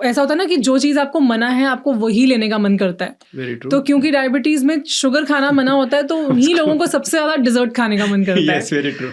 ऐसा होता है ना कि जो चीज़ आपको मना है आपको वही लेने का मन करता है। Very true. तो क्योंकि डायबिटीज़ में शुगर खाना मना होता है तो उन्हीं लोगों को सबसे ज़्यादा डेज़र्ट खाने का मन करता है। Yes, very true.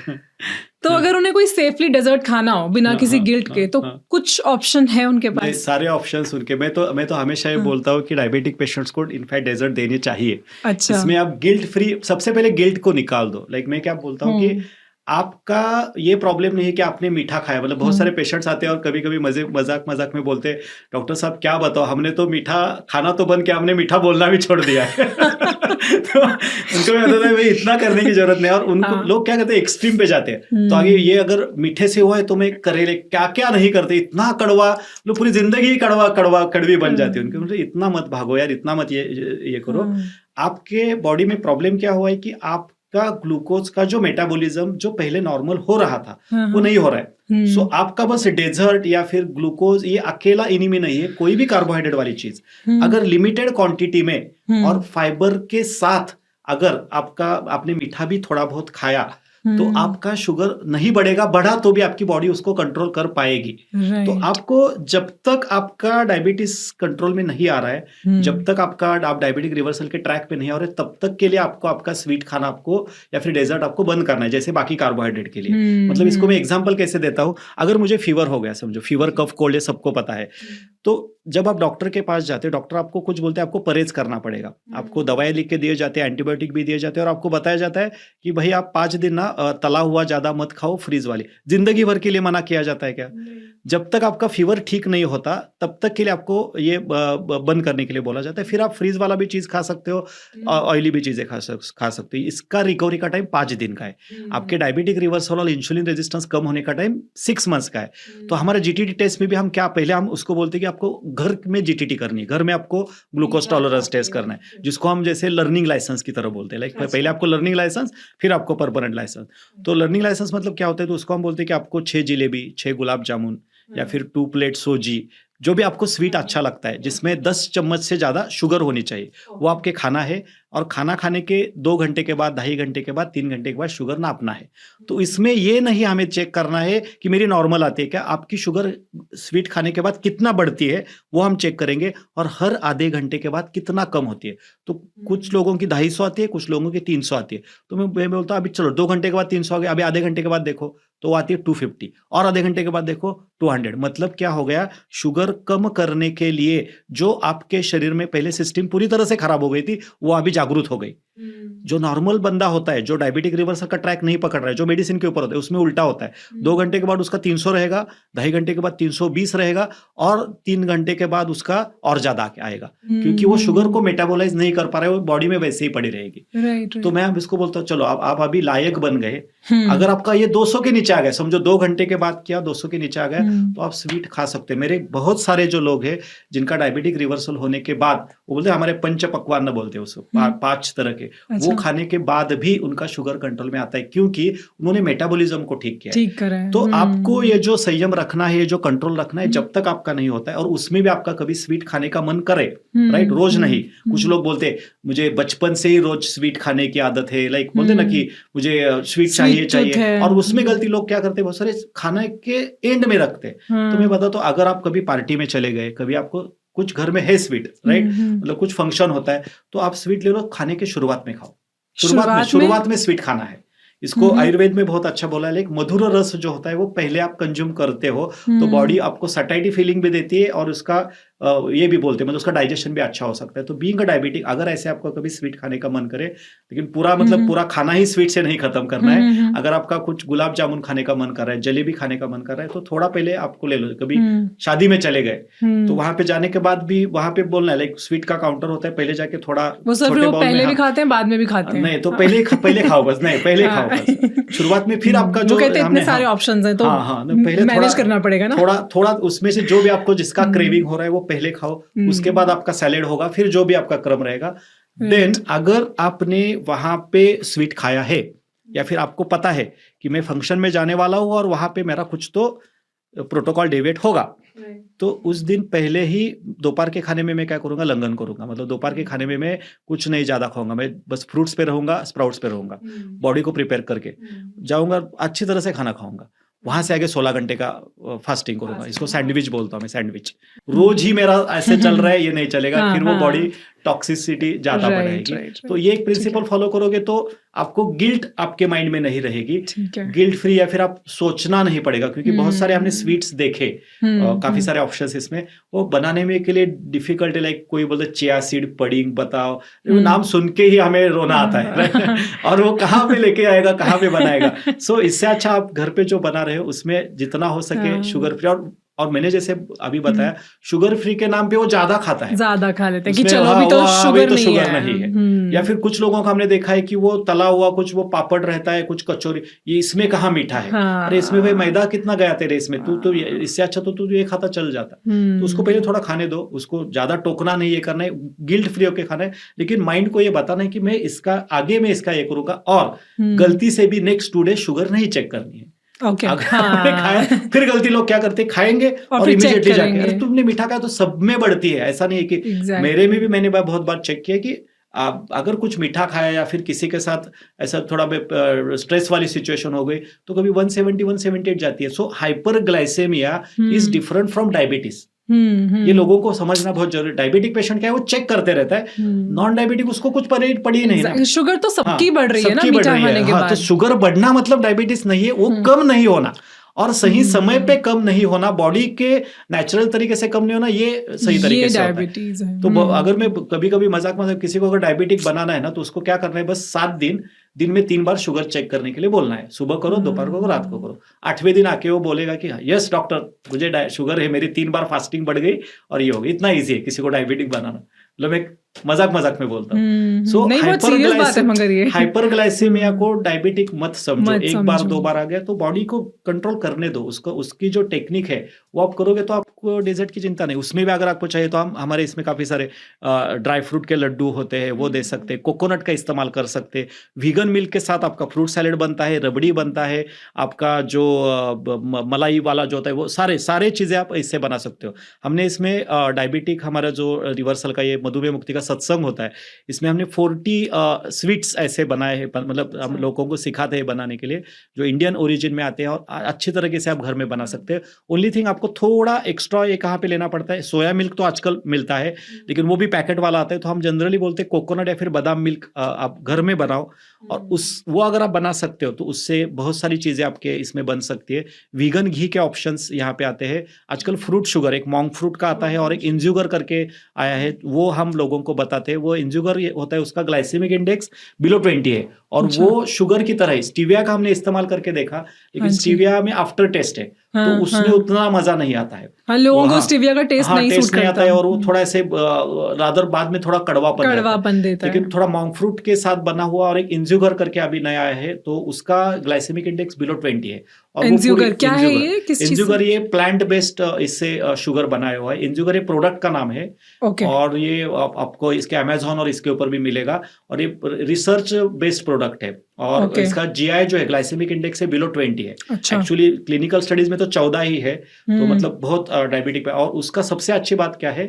तो अगर उन्हें कोई सेफली डेज़र्ट खाना हो बिना हाँ, किसी हाँ, गिल्ट के हाँ, तो हाँ। कुछ ऑप्शन है उनके नहीं, पास? सारे ऑप्शंस उनके, मैं तो हमेशा ये हाँ। बोलता हूँ कि डायबिटिक पेशेंट्स को इनफैक्ट डेजर्ट देनी चाहिए। अच्छा। इसमें आप गिल्ट फ्री, सबसे पहले गिल्ट को निकाल दो। लाइक मैं क्या बोलता हूँ कि हुँ, आपका ये प्रॉब्लम नहीं है कि आपने मीठा खाया। मतलब बहुत सारे हुँ। पेशेंट्स आते हैं और कभी-कभी मज़ाक में बोलते हैं, "डॉक्टर साहब क्या बताओ, हमने तो मीठा खाना तो बंद किया, हमने मीठा बोलना भी छोड़ दिया है।" तो उनको भी बताता है भाई इतना करने की ज़रूरत नहीं है। और उनको हाँ। लोग क्या कहते हैं, एक्सट्रीम पे जाते हैं। तो आगे हुँ, ये अगर मीठे से हुआ है तो मैं करेले क्या-क्या नहीं करते, इतना कड़वा, लोग पूरी ज़िंदगी ही कड़वी बन जाती है उनकी। हुँ, मतलब इतना मत भागो यार, इतना मत ये करो। हाँ। आपके बॉडी में प्रॉब्लम क्या हुआ है कि आपका ग्लूकोज का जो मेटाबॉलिज्म जो पहले नॉर्मल हो रहा था, हाँ, वो हाँ। नहीं हो रहा है। सो हुँ, आपका बस डेजर्ट या फिर ग्लूकोज ये अकेला इनिमी नहीं है, कोई भी कार्बोहाइड्रेट वाली चीज हुँ, अगर लिमिटेड क्वांटिटी में और हुँ, फाइबर के साथ, अगर आपने मीठा भी थोड़ा बहुत खाया, तो हुँ। आपका शुगर नहीं बढ़ेगा, बढ़ा तो भी आपकी बॉडी उसको कंट्रोल कर पाएगी। तो राइट। आपको जब तक आपका डायबिटीज कंट्रोल में नहीं आ रहा है, जब हुँ, तक आप डायबिटिक रिवर्सल के ट्रैक पे नहीं आ रहे, तब तक के लिए आपको आपका स्वीट खाना आपको या फिर डेजर्ट आपको बंद करना है, जैसे बाकी कार्बोहाइड्रेट के लिए। हुँ, मतलब इसको मैं हुँ। एग्जांपल कैसे देता हूँ, अगर मुझे फीवर हो गया, समझो फीवर कफ कोल्ड ये सबको पता है। तो जब आप डॉक्टर के पास जाते हो, डॉक्टर आपको कुछ बोलते हैं, आपको परहेज करना पड़ेगा। आपको दवाएं लिख के दिए जाते हैं, एंटीबायोटिक भी दिए जाते हैं, और आपको बताया जाता है कि भाई आप 5 दिन ना तला हुआ ज्यादा मत खाओ, फ्रीज वाली। जिंदगी भर के लिए मना किया जाता है क्या? जब तक आपका फीवर ठीक नहीं होता तब तक के लिए आपको ये बंद करने के लिए बोला जाता है। फिर आप फ्रीज वाला भी चीज खा सकते हो, ऑयली भी चीजें खा सकते हो। इसका रिकवरी का टाइम 5 दिन का है। आपके डायबिटिक रिवर्सल और इंसुलिन रेजिस्टेंस कम होने का टाइम 6 मंथ्स का है। तो हमारे जीटीटी टेस्ट में भी हम क्या, पहले हम उसको बोलते हैं कि आपको घर में जीटीटी करनी है, घर में आपको ग्लूकोज टॉलरेंस टेस्ट करना है, जिसको हम जैसे लर्निंग लाइसेंस की तरह बोलते हैं। लाइक पहले आपको लर्निंग लाइसेंस, फिर आपको परमानेंट लाइसेंस। तो लर्निंग लाइसेंस मतलब क्या होता है, तो उसको हम बोलते हैं कि आपको 6 जिलेबी, 6 गुलाब जामुन या फिर 2 प्लेट सोजी, जो भी आपको स्वीट अच्छा लगता है, जिसमें 10 चम्मच से ज्यादा शुगर होनी चाहिए, वो आपके खाना है। और खाना खाने के 2 घंटे के बाद, 2.5 घंटे के बाद, 3 घंटे के बाद शुगर नापना है। तो इसमें ये नहीं हमें चेक करना है कि मेरी नॉर्मल आती है क्या, आपकी शुगर स्वीट खाने के बाद कितना बढ़ती है वो हम चेक करेंगे, और हर आधे घंटे के बाद कितना कम होती है। तो कुछ लोगों की 250 आती है, कुछ लोगों की 300 आती है। तो मैं बोलता हूँ अभी चलो 2 घंटे के बाद 300 आ गया, अभी आधे घंटे के बाद देखो तो आती है 250, और आधे घंटे के बाद देखो 200। मतलब क्या हो गया, शुगर कम करने के लिए जो आपके शरीर में पहले सिस्टम पूरी तरह से खराब हो गई थी, वो अभी जागरूक हो गई। जो नॉर्मल बंदा होता है, जो डायबिटिक रिवर्सल का ट्रैक नहीं पकड़ रहा है, जो मेडिसिन के ऊपर होता है, उसमें उल्टा होता है। 2 घंटे के बाद उसका 300 रहेगा, 2.5 घंटे के बाद 320 रहेगा, और 3 घंटे के बाद उसका और ज्यादा आएगा, क्योंकि वो शुगर को मेटाबोलाइज नहीं कर पा रहा है, वो बॉडी में वैसे ही पड़ी रहेगी। राइट, तो राइट। मैं अब इसको बोलता हूँ चलो आप अभी लायक बन गए। हुँ, अगर आपका ये 200 के नीचे आ गया, समझो 2 घंटे के बाद किया 200 के नीचे आ गया, हुँ, तो आप स्वीट खा सकते हैं। मेरे बहुत सारे जो लोग हैं जिनका डायबिटिक रिवर्सल होने के बाद, वो बोलते हैं हमारे पंच पकवान बोलते हैं उसको, हुँ। 5 तरह के, वो अच्छा, खाने के बाद भी उनका शुगर कंट्रोल में आता है, क्योंकि उन्होंने मेटाबॉलिज्म को ठीक किया है। ठीक करा है। तो आपको हुँ, ये जो संयम रखना है, ये जो कंट्रोल रखना है, हुँ, जब तक आपका नहीं होता है, और उसमें भी आपका कभी स्वीट खाने का मन करे, राइट, हुँ, रोज नहीं। हुँ, कुछ हुँ, लोग बोलते हैं मुझे बचपन से ही रोज स्वीट खाने की आदत है, लाइक बोलते ना कि हुँ। मुझे स्वीट चाहिए स्वीट टूथ चाहिए, है। और उसमें हुँ, गलती लोग क्या करते हैं, बहुत सारे खाने के एंड में रखते हैं। तो मैं हाँ। बताता हूँ, अगर आप कभी पार्टी में चले गए, कभी आपको कुछ घर में है स्वीट, हुँ, राइट, हुँ। मतलब कुछ फंक्शन होता है, तो आप स्वीट ले लो, खाने के शुरुआत में खाओ। शुरुआत में? शुरुआत में स्वीट खाना है। हुँ, इसको हुँ, आयुर्वेद में बहुत अच्छा बोला है, लाइक मधुर रस जो होता है वो पहले आप कंज्यूम करते हो, तो बॉडी हुँ, आपको सटाइटी फीलिंग भी देती है, और उसका ये भी बोलते हैं, मतलब उसका डाइजेशन भी अच्छा हो सकता है। तो बीइंग अ डायबिटिक, अगर ऐसे आपको कभी स्वीट खाने का मन करे, लेकिन पूरा हुँ, मतलब हुँ, पूरा खाना ही स्वीट से नहीं खत्म करना हुँ, है। हुँ, हुँ, अगर आपका कुछ गुलाब जामुन खाने का मन कर रहा है, जलेबी खाने का मन कर रहा है, तो थोड़ा पहले आपको ले लो। कभी हुँ, शादी में चले गए, तो हुँ। वहां पे जाने के बाद भी वहां पे बोलना है, लाइक स्वीट का काउंटर होता है, पहले जाके थोड़ा वो सर फिर छोटे वो बाउल में, पहले भी हाँ, खाते हैं, बाद में भी खाते हैं। नहीं तो हाँ। पहले खाओ बस, नहीं पहले खाओ हाँ। बस। शुरुआत में फिर आपका वो जो कहते हैं इतने हमने, सारे हाँ, ऑप्शंस हैं तो हाँ, हाँ, तो पहले थोड़ा मैनेज करना पड़ेगा ना। थोड़ा थोड़ा उसमें से जो भी आपको जिसका हुँ, क्रेविंग हो रहा है वो पहले खाओ। उसके बाद हुँ, आपका सैलेड होगा, फिर जो भी आपका क्रम रहेगा। Then right. अगर आपने वहां पे स्वीट खाया है, या फिर आपको पता है कि मैं फंक्शन में जाने वाला हूँ और वहां पे मेरा कुछ तो प्रोटोकॉल डेविएट होगा, तो उस दिन पहले ही दोपहर के खाने में मैं क्या करूंगा, लंघन करूंगा। मतलब दोपहर के खाने में मैं कुछ नहीं ज्यादा खाऊंगा, मैं बस फ्रूट्स पे रहूंगा, स्प्राउट्स पे रहूंगा, बॉडी को प्रिपेयर करके जाऊंगा, अच्छी तरह से खाना खाऊंगा। वहां से आगे 16 घंटे का फास्टिंग करूंगा। इसको सैंडविच बोलता हूँ मैं, सैंडविच। रोज ही मेरा ऐसे चल रहा है, ये नहीं चलेगा, फिर वो बॉडी टॉक्सिसिटी ज्यादा बढ़ाएगी। तो ये एक प्रिंसिपल फॉलो करोगे तो आपको गिल्ट आपके माइंड में नहीं रहेगी, गिल्ट फ्री, या फिर आप सोचना नहीं पड़ेगा। क्योंकि बहुत सारे हमने स्वीट्स देखे, काफी सारे ऑप्शंस इसमें, वो बनाने में के लिए डिफिकल्ट है। लाइक कोई बोलते चिया सीड पडिंग, बताओ, नाम सुन के ही हमें रोना आता है और वो कहाँ पे लेके आएगा, कहाँ पे बनाएगा। सो इससे अच्छा आप घर पे जो बना रहे हो उसमें जितना हो सके शुगर फ्री, और मैंने जैसे अभी बताया शुगर फ्री के नाम पे वो ज्यादा खाता है, ज्यादा खा लेते हैं कि चलो अभी तो शुगर नहीं है। या फिर कुछ लोगों का हमने देखा है कि वो तला हुआ कुछ वो पापड़ रहता है, कुछ कचौरी, ये इसमें कहाँ मीठा है, अरे इसमें भाई मैदा कितना गया तेरे इसमें, तू तो इससे अच्छा तो तू ये खाता चल जाता। तो उसको पहले थोड़ा खाने दो, उसको ज्यादा टोकना नहीं, ये करना है, गिल्ट फ्री होकर खाना है। लेकिन माइंड को ये बताना है कि मैं इसका आगे में इसका ये करूंगा, और गलती से भी नेक्स्ट 2 डे शुगर नहीं चेक करनी है। खाया, फिर गलती लोग क्या करते, खाएंगे और इमीडिएटली जाके अरे तुमने मीठा खाया, तो सब में बढ़ती है। ऐसा नहीं है कि मेरे में भी मैंने बहुत बार चेक किया कि आप अगर कुछ मीठा खाया या फिर किसी के साथ ऐसा थोड़ा स्ट्रेस वाली सिचुएशन हो गई तो कभी 170 178 जाती है। So hyperglycaemia is different from diabetes. ये लोगों को समझना बहुत जरूरी। डायबिटिक पेशेंट क्या है, वो चेक करते रहता है, नॉन डायबिटिक उसको कुछ पड़ी नहीं ना। शुगर तो सबकी बढ़ रही है ना मीठा खाने के बाद। तो शुगर बढ़ना मतलब डायबिटीज नहीं है, वो कम नहीं होना और सही समय पे कम नहीं होना, बॉडी के नेचुरल तरीके से कम नहीं होना, ये सही तरीके से डायबिटीज है। तो अगर मैं कभी कभी मजाक किसी को अगर डायबिटिक बनाना है ना, तो उसको क्या करना है, बस 7 दिन में 3 बार शुगर चेक करने के लिए बोलना है। सुबह करो, दोपहर को करो, रात को करो। 8वें दिन आके वो बोलेगा कि यस डॉक्टर मुझे शुगर है, मेरी 3 बार फास्टिंग बढ़ गई और ये हो गई। इतना ईजी है किसी को डायबिटिक बनाना, मतलब एक मजाक में बोलता हूँ। सो हाइपरग्लाइसेमिया को डायबिटिक मत समझो। एक बार 2 बार आ गया तो बॉडी को कंट्रोल करने दो, उसको उसकी जो टेक्निक है वो आप करोगे तो आपको डेजर्ट की चिंता नहीं। उसमें भी अगर आपको चाहिए तो हम हमारे इसमें काफी सारे ड्राई फ्रूट के लड्डू होते हैं, वो दे सकते हैं, कोकोनट का इस्तेमाल कर सकते हैं। वीगन मिल्क के साथ आपका फ्रूट सैलेड बनता है, रबड़ी बनता है, आपका जो मलाई वाला जो होता है, वो सारे चीजें आप इससे बना सकते हो। हमने इसमें डायबिटिक, हमारा जो रिवर्सल का ये मधुमेह मुक्ति का सत्संग होता है, इसमें हमने 40 स्वीट्स ऐसे बनाए हैं, मतलब हम लोगों को सिखाते हैं बनाने के लिए, जो इंडियन ओरिजिन में आते हैं और अच्छी तरीके से आप घर में बना सकते हैं। ओनली थिंग आपको थोड़ा एक्स्ट्रा ये कहाँ पे लेना पड़ता है, सोया मिल्क तो आजकल मिलता है लेकिन वो भी पैकेट वाला आता है, तो हम जनरली बोलते हैं कोकोनट या फिर बादाम मिल्क आप घर में बनाओ, और वो अगर आप बना सकते हो तो उससे बहुत सारी चीजें आपके इसमें बन सकती है। वीगन घी के ऑप्शंस यहाँ पे आते हैं। आजकल फ्रूट शुगर, एक मॉन्क फ्रूट का आता है और एक इंजुगर करके आया है, वो हम लोगों को बताते हैं। वो इंजुगर होता है, उसका ग्लाइसेमिक इंडेक्स बिलो 20 है और वो शुगर की तरह ही। स्टीविया का हमने इस्तेमाल करके देखा, लेकिन स्टीविया में आफ्टर टेस्ट है, तो उसमें उतना मजा नहीं आता है। लोगों को स्टीविया का टेस्ट नहीं आता है और वो थोड़ा ऐसे रादर बाद में थोड़ा कड़वापन देता है। लेकिन थोड़ा मॉन्क फ्रूट के साथ बना हुआ और एक इंजुगर करके अभी नया आया है, तो उसका ग्लाइसेमिक इंडेक्स बिलो 20 है। और इंजुगर क्या है ये? इंजुगर ये प्लांट बेस्ड इससे शुगर बनाया हुआ है। इंजुगर ये प्रोडक्ट का नाम है और ये आपको इसके अमेज़न और इसके ऊपर भी मिलेगा, और ये रिसर्च बेस्ड प्रोडक्ट है और इसका जीआई जो है ग्लाइसेमिक इंडेक्स है बिलो 20 है। एक्चुअली क्लिनिकल स्टडीज में तो 14 ही है, तो मतलब बहुत डायबिटिक पे। और उसका सबसे अच्छी बात क्या है,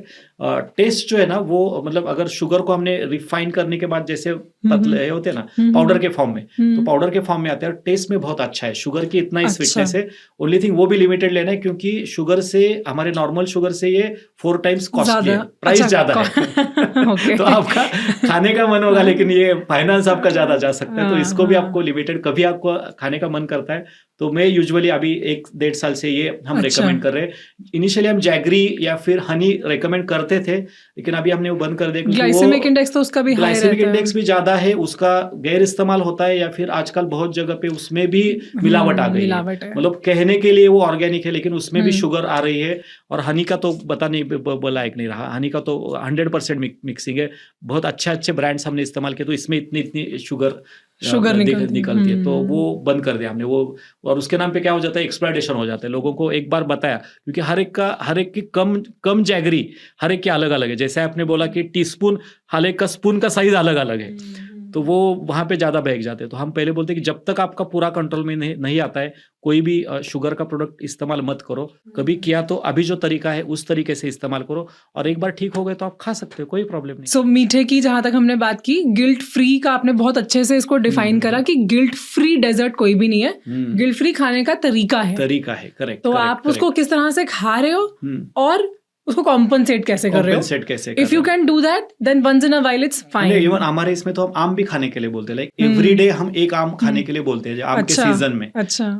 टेस्ट जो है ना वो, मतलब अगर शुगर को हमने रिफाइन करने के बाद जैसे पतले होते हैं ना पाउडर के फॉर्म में, तो पाउडर के फॉर्म में आते हैं और टेस्ट में बहुत अच्छा है। शुगर की इतना ही स्वीटनेस है, ओनली थिंग वो भी लिमिटेड लेना है, क्योंकि शुगर से, हमारे नॉर्मल शुगर से ये 4 टाइम्स कॉस्टली है, प्राइस ज्यादा है। तो आपका खाने का मन होगा लेकिन ये फाइनेंस आपका ज्यादा जा सकता है, तो इसको भी आपको लिमिटेड, कभी आपको खाने का मन करता है तो मैं यूजुअली अभी 1-1.5 साल से ये हम रेकमेंड कर रहे हैं। इनिशियली हम जैगरी या फिर हनी रेकमेंड करते थे, लेकिन अभी हमने वो बंद कर दिया। ग्लाइसेमिक इंडेक्स तो उसका भी हाई रहता है, ग्लाइसेमिक इंडेक्स भी ज्यादा है, उसका गैर इस्तेमाल होता है, या फिर आजकल बहुत जगह पे उसमें भी मिलावट आ गई है। मतलब कहने के लिए वो ऑर्गेनिक है लेकिन उसमें भी शुगर आ रही है। और हनी का तो पता नहीं लायक नहीं रहा, हनी का तो 100% मिक्सिंग है। बहुत अच्छे ब्रांड्स हमने इस्तेमाल किए, तो इसमें इतनी शुगर निकलती है, तो वो बंद कर दिया हमने वो। और उसके नाम पे क्या हो जाता है, एक्सप्लाइटेशन हो जाता है। लोगों को एक बार बताया, क्योंकि हर एक की कम जैगरी हर एक के अलग अलग है। जैसे आपने बोला कि टीस्पून, हर एक का स्पून का साइज अलग अलग है, तो वो वहां पे ज्यादा बहक जाते हैं। तो हम पहले बोलते हैं कि जब तक आपका पूरा कंट्रोल में नहीं आता है कोई भी शुगर का प्रोडक्ट इस्तेमाल मत करो। कभी किया तो अभी जो तरीका है उस तरीके से इस्तेमाल करो, और एक बार ठीक हो गए तो आप खा सकते हो, कोई प्रॉब्लम नहीं। सो मीठे की जहां तक हमने बात की, गिल्ट फ्री का आपने बहुत अच्छे से इसको डिफाइन करा कि गिल्ट फ्री डेजर्ट कोई भी नहीं है, गिल्ट फ्री खाने का तरीका है, करेक्ट। तो आप उसको किस तरह से खा रहे हो और उसको कॉम्पनसेट कैसे कर रहे हो। If you can do that then once in a while it's fine. Even हमारे इसमें तो हम आम भी खाने के लिए बोलते हैं, लाइक एवरी डे हम एक आम खाने के लिए बोलते हैं आम के सीजन में।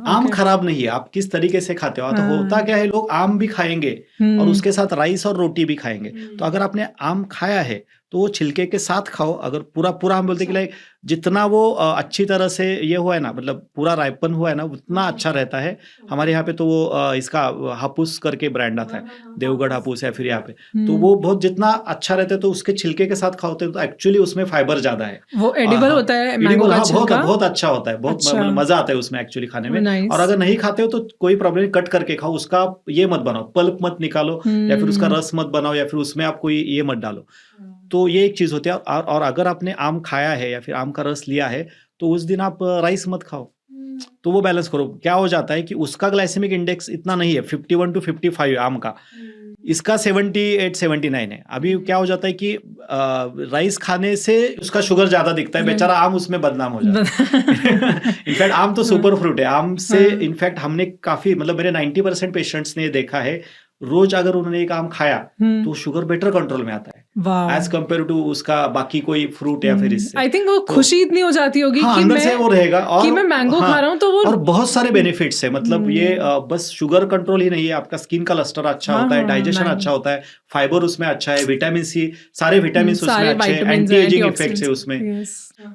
आम खराब नहीं है, आप किस तरीके से खाते हो। तो होता क्या है, लोग आम भी खाएंगे और उसके साथ राइस और रोटी भी खाएंगे। तो अगर आपने आम खाया है तो वो छिलके के साथ खाओ। अगर पूरा हम बोलते हैं कि लाइक जितना वो अच्छी तरह से ये हुआ है ना, मतलब पूरा राइपन हुआ है ना, उतना अच्छा रहता है। हमारे यहाँ पे तो वो इसका हापुस करके ब्रांड आता है, देवगढ़ हापुस या फिर यहाँ पे, तो वो बहुत जितना अच्छा रहता है तो उसके छिलके के साथ खाओ तो एक्चुअली उसमें फाइबर ज्यादा है। वो एडिबल होता है, बहुत अच्छा होता है, बहुत मजा आता है उसमें एक्चुअली खाने में। और अगर नहीं खाते हो तो कोई प्रॉब्लम नहीं, कट करके खाओ। उसका ये मत बनाओ, पल्प मत निकालो या फिर उसका रस मत बनाओ या फिर उसमें आप कोई ये मत डालो। तो ये एक चीज होती है। और अगर आपने आम खाया है या फिर आम का रस लिया है तो उस दिन आप राइस मत खाओ, तो वो बैलेंस करो। क्या हो जाता है कि उसका ग्लाइसेमिक इंडेक्स इतना नहीं है, 51 to 55 आम का, इसका 78-79 है। अभी क्या हो जाता है कि राइस खाने से उसका शुगर ज्यादा दिखता है, बेचारा आम उसमें बदनाम हो जाता है। इनफैक्ट आम तो सुपर फ्रूट है। आम से इनफैक्ट हमने काफी, मतलब मेरे 90% पेशेंट्स ने देखा है, रोज अगर उन्होंने एक आम खाया तो शुगर बेटर कंट्रोल में आता है एज कम्पेयर टू उसका बाकी कोई फ्रूट या फिर इससे। आई थिंक वो खुशी इतनी हो जाती होगी हाँ, कि अंदर से वो रहेगा और कि मैं मैंगो खा रहा हूँ तो वो, और बहुत सारे बेनिफिट्स है। मतलब ये बस शुगर कंट्रोल ही नहीं है, आपका स्किन का लस्टर अच्छा होता है, डाइजेशन अच्छा होता है, फाइबर उसमें अच्छा है, विटामिन सी, सारे विटामिन उसमें अच्छे हैं, एंटी एजिंग इफेक्ट्स है उसमें।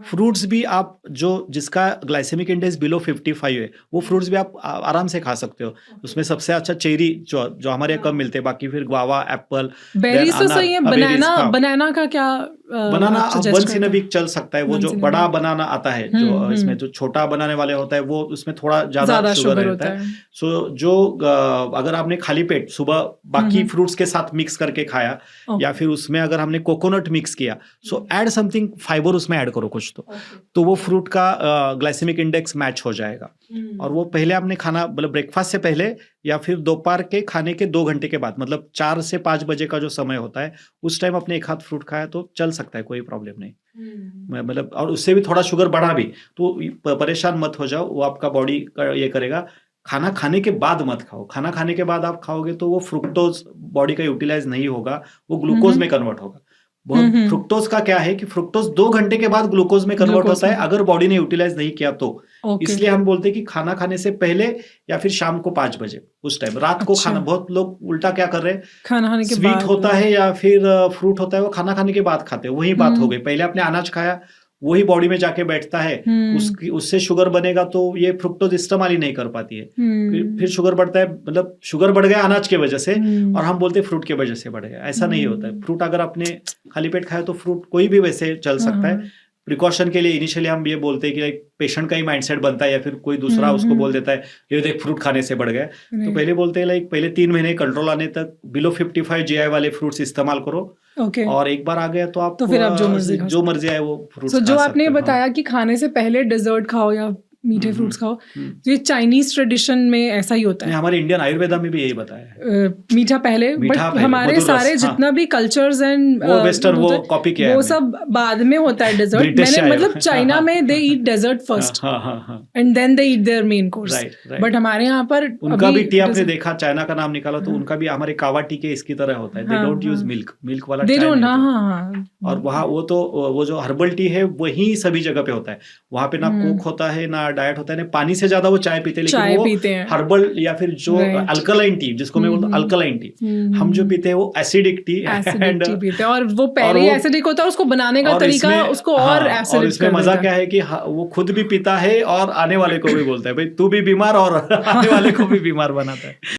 फ्रूट्स भी आप जिसका ग्लाइसेमिक इंडेक्स बिलो 55 है वो फ्रूट्स भी आप आराम से खा सकते हो। उसमें सबसे अच्छा चेरी जो हमारे यहाँ कम मिलते हैं, बाकी फिर गुआवा, एप्पल, बेरीज तो सही है। बनाना का क्या? बनाना वंस इन अ वीक चल सकता है। वो जो बड़ा बनाना आता है, जो इसमें जो छोटा बनाने वाले होता है वो उसमें थोड़ा ज्यादा शुगर रहता है। सो जो अगर आपने खाली पेट सुबह बाकी फ्रूट्स के साथ मिक्स करके खाया या फिर उसमें अगर हमने कोकोनट मिक्स किया, सो ऐड समथिंग फाइबर उसमें ऐड करो कुछ, तो वो फ्रूट का ग्लाइसेमिक इंडेक्स मैच हो जाएगा। और वो पहले आपने खाना, मतलब ब्रेकफास्ट से पहले या फिर दोपहर के खाने के 2 घंटे के बाद, मतलब 4 से 5 बजे का जो समय होता है उस टाइम अपने एक हाथ फ्रूट खाया तो चल सकता है, कोई प्रॉब्लम नहीं। मतलब और उससे भी थोड़ा शुगर बढ़ा भी तो परेशान मत हो जाओ, वो आपका बॉडी ये करेगा। खाना खाने के बाद मत खाओ। खाना खाने के बाद आप खाओगे तो वो फ्रुक्टोज बॉडी का यूटिलाइज नहीं होगा, वो ग्लूकोज में कन्वर्ट होगा। बहुत फ्रुक्टोज का क्या है कि फ्रुक्टोज 2 घंटे के बाद ग्लूकोज में कन्वर्ट होता है अगर बॉडी ने यूटिलाइज नहीं किया तो। इसलिए हम बोलते हैं कि खाना खाने से पहले या फिर शाम को 5 बजे उस टाइम, रात को खाना। बहुत लोग उल्टा क्या कर रहे हैं, खाना खाने के बाद स्वीट होता है या फिर फ्रूट होता है वो खाना खाने के बाद खाते हैं। वही बात हो गई, पहले आपने अनाज खाया वही बॉडी में जाके बैठता है, उससे शुगर बनेगा तो ये फ्रुक्टोज इस्तेमाल ही नहीं कर पाती है। फिर शुगर बढ़ता है, मतलब शुगर बढ़ गया अनाज की वजह से और हम बोलते हैं फ्रूट की वजह से बढ़ गया। ऐसा नहीं होता है। फ्रूट अगर आपने खाली पेट खाया तो फ्रूट कोई भी वैसे चल सकता है। प्रिकॉशन के लिए इनिशियली हम ये बोलते हैं कि लाइक पेशेंट का ही माइंडसेट बनता है या फिर कोई दूसरा उसको बोल देता है ये देख फ्रूट खाने से बढ़ गया। तो पहले बोलते हैं लाइक पहले 3 महीने कंट्रोल आने तक बिलो 55 GI वाले फ्रूट्स इस्तेमाल करो। और एक बार आ गया तो आप फिर आप जो मर्जी आए वो फ्रूट्स। जो आपने बताया कि खाने से पहले डेजर्ट खाओ या मीठे फ्रूट्स खाओ, तो ये चाइनीज ट्रेडिशन में ऐसा ही होता है। हमारे इंडियन आयुर्वेदा में भी यही बताया है, मीठा पहले। बट हमारे सारे जितना भी कल्चर्स एंड वेस्टर्न वो कॉपी किया है, वो सब बाद में होता है डेजर्ट। मैंने मतलब चाइना में they eat dessert first and then they eat their main course. But हमारे यहाँ पर उनका भी टी आपने देखा, चाइना का नाम निकाला तो उनका भी हमारे कावा टी के इसकी तरह होता है। दे डोंट यूज मिल्क वाला दे डोंट। और वहाँ वो जो हर्बल टी है वही सभी जगह पे होता है। वहाँ पे ना कोक होता है ना डाइट होता है, ना पानी से ज्यादा वो चाय पीते हैं। लेकिन वो हर्बल या फिर जो अल्कलाइन टी, जिसको मैं बोलता हूँ अल्कलाइन टी, हम जो पीते हैं वो एसिडिक टी पीते हैं। और वो पहले ही एसिडिक होता है, उसको बनाने का तरीका उसको और एसिडिक। और इसमें मजा क्या है कि वो खुद भी पीता है और आने वाले को भी बोलता है भाई तू भी बीमार, और आने वाले को भी बीमार बनाता है।